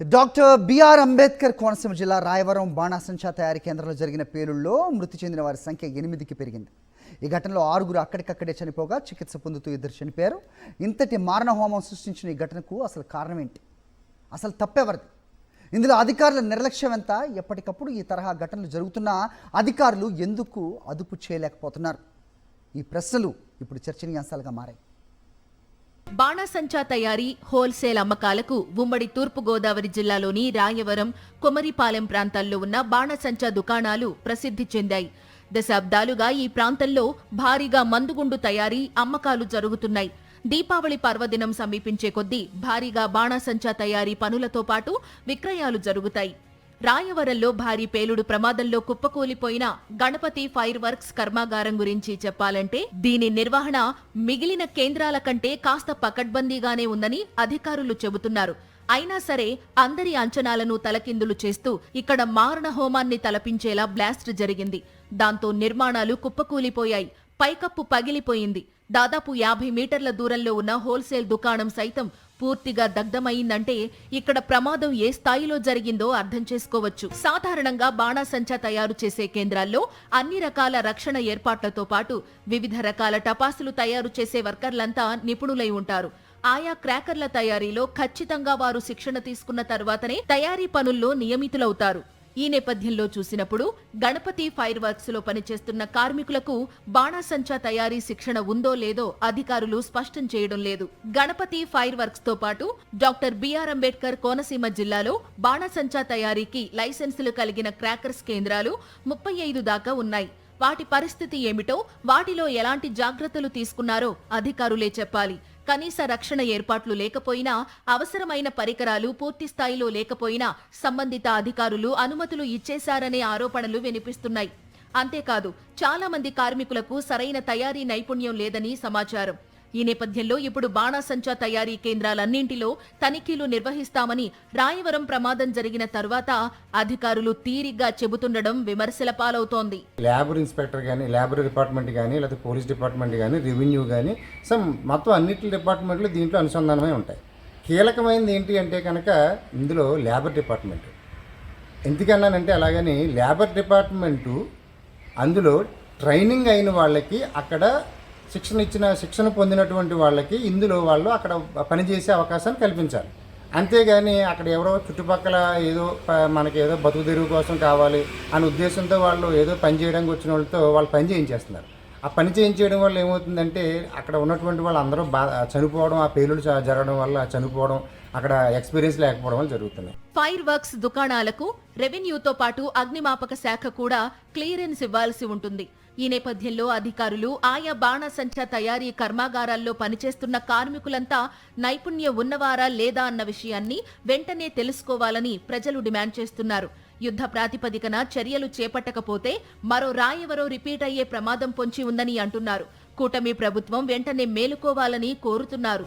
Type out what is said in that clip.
Doctor BR Ambedkar Konaseema జిల్లా రాయవరం బాణాసంచా తయారీ కేంద్రంలో జరిగిన పేలుళ్లలో మృతి చెందిన వారి సంఖ్య 8కి పెరిగింది. ఈ ఘటనలో 6గురు అక్కడికక్కడే చనిపోగా చికిత్స పొందుతూ 2 చనిపోయారు. ఇంతటి మారణహోమం సృష్టించిన ఈ ఘటనకు అసలు కారణం ఏంటి? అసలు తప్పెవరిది? ఇందులో అధికారుల నిర్లక్ష్యం ఎంత? ఎప్పటికప్పుడు ఈ తరహా ఘటనలు జరుగుతున్నా అధికారులు ఎందుకు అదుపు చేయలేకపోతున్నారు? ఈ ప్రశ్నలు ఇప్పుడు చర్చనీయాంశాలుగా మారాయి. బాణాసంచా తయారీ, హోల్సేల్ అమ్మకాలకు ఉమ్మడి తూర్పుగోదావరి జిల్లాలోని రాయవరం, కొమరిపాలెం ప్రాంతాల్లో ఉన్న బాణాసంచా దుకాణాలు ప్రసిద్ధి చెందాయి. దశాబ్దాలుగా ఈ ప్రాంతంలో భారీగా మందుగుండు తయారీ, అమ్మకాలు జరుగుతున్నాయి. దీపావళి పర్వదినం సమీపించే కొద్దీ భారీగా బాణాసంచా తయారీ పనులతో పాటు విక్రయాలు జరుగుతాయి. రాయవరంలో భారీ పేలుడు ప్రమాదంలో కుప్పకూలిపోయిన గణపతి ఫైర్ వర్క్స్ కర్మాగారం గురించి చెప్పాలంటే దీని నిర్వహణ మిగిలిన కేంద్రాల కంటే కాస్త పకడ్బందీగానే ఉందని అధికారులు చెబుతున్నారు. అయినా సరే అందరి అంచనాలను తలకిందులు చేస్తూ ఇక్కడ మారణ హోమాన్ని తలపించేలా బ్లాస్ట్ జరిగింది. దాంతో నిర్మాణాలు కుప్పకూలిపోయాయి. పైకప్పు పగిలిపోయింది. దాదాపు 50 మీటర్ల దూరంలో ఉన్న హోల్సేల్ దుకాణం సైతం పూర్తిగా దగ్ధమైందంటే ఇక్కడ ప్రమాదం ఏ స్థాయిలో జరిగిందో అర్థం చేసుకోవచ్చు. సాధారణంగా బాణాసంచా తయారు చేసే కేంద్రాల్లో అన్ని రకాల రక్షణ ఏర్పాట్లతో పాటు వివిధ రకాల టపాసులు తయారు చేసే వర్కర్లంతా నిపుణులై ఉంటారు. ఆయా క్రాకర్ల తయారీలో ఖచ్చితంగా వారు శిక్షణ తీసుకున్న తర్వాతనే తయారీ పనుల్లో నియమితులవుతారు. ఈ నేపథ్యంలో చూసినప్పుడు గణపతి ఫైర్ వర్క్స్ లో పనిచేస్తున్న కార్మికులకు బాణాసంచా తయారీ శిక్షణ ఉందో లేదో అధికారులు స్పష్టం చేయడం లేదు. గణపతి ఫైర్ వర్క్స్ తో పాటు డాక్టర్ బిఆర్ అంబేద్కర్ కోనసీమ జిల్లాలో బాణాసంచా తయారీకి లైసెన్సులు కలిగిన క్రాకర్స్ కేంద్రాలు 35 దాకా ఉన్నాయి. వాటి పరిస్థితి ఏమిటో, వాటిలో ఎలాంటి జాగ్రత్తలు తీసుకున్నారో అధికారులే చెప్పాలి. కనీస రక్షణ ఏర్పాట్లు లేకపోయినా, అవసరమైన పరికరాలు పూర్తి స్థాయిలో లేకపోయినా సంబంధిత అధికారులు అనుమతులు ఇచ్చేశారనే ఆరోపణలు వినిపిస్తున్నాయి. అంతేకాదు చాలా మంది కార్మికులకు సరైన తయారీ నైపుణ్యం లేదని సమాచారం. ఈ నేపథ్యంలో ఇప్పుడు బాణాసంచా తయారీ కేంద్రాలన్నింటిలో తనిఖీలు నిర్వహిస్తామని రాయవరం ప్రమాదం జరిగిన తర్వాత అధికారులు తీరిగ్గా చెబుతుండడం విమర్శల పాలవుతోంది. లేబర్ ఇన్స్పెక్టర్ కానీ, లేబర్ డిపార్ట్మెంట్ కానీ, లేదా పోలీస్ డిపార్ట్మెంట్ కానీ, రెవెన్యూ కానీ, మొత్తం అన్నిటి డిపార్ట్మెంట్లు దీంట్లో అనుసంధానమై ఉంటాయి. కీలకమైనది ఏంటి అంటే కనుక ఇందులో లేబర్ డిపార్ట్మెంట్. ఎందుకన్నానంటే అలాగని లేబర్ డిపార్ట్మెంటు అందులో ట్రైనింగ్ అయిన వాళ్ళకి, అక్కడ శిక్షణ పొందినటువంటి వాళ్ళకి ఇందులో వాళ్ళు అక్కడ పనిచేసే అవకాశాన్ని కల్పించాలి. అంతేగాని అక్కడ ఎవరో చుట్టుపక్కల ఏదో మనకి ఏదో బతుకు తెరువు కోసం కావాలి అనే ఉద్దేశంతో వాళ్ళు ఏదో పని చేయడానికి వచ్చిన వాళ్ళతో వాళ్ళు పని చేయించేస్తున్నారు. ఆ పని చేయించేయడం వల్ల ఏమవుతుందంటే అక్కడ ఉన్నటువంటి వాళ్ళు అందరూ చనిపోవడం, ఆ పేలుడు జరగడం వల్ల చనిపోవడం, అక్కడ ఎక్స్పీరియన్స్ లేకపోవడం వల్ల జరుగుతున్నాయి. ఫైర్ వర్క్స్ దుకాణాలకు రెవెన్యూతో పాటు అగ్నిమాపక శాఖ కూడా క్లియరెన్స్ ఇవ్వాల్సి ఉంటుంది. ఈ నేపథ్యంలో అధికారులు ఆయా బాణాసంచా తయారీ కర్మాగారాల్లో పనిచేస్తున్న కార్మికులంతా నైపుణ్యం ఉన్నవారా లేదా అన్న విషయాన్ని వెంటనే తెలుసుకోవాలని ప్రజలు డిమాండ్ చేస్తున్నారు. యుద్ధ ప్రాతిపదికన చర్యలు చేపట్టకపోతే మరో రాయవరో రిపీట్ అయ్యే ప్రమాదం పొంచి ఉందని అంటున్నారు. కూటమి ప్రభుత్వం వెంటనే మేలుకోవాలని కోరుతున్నారు.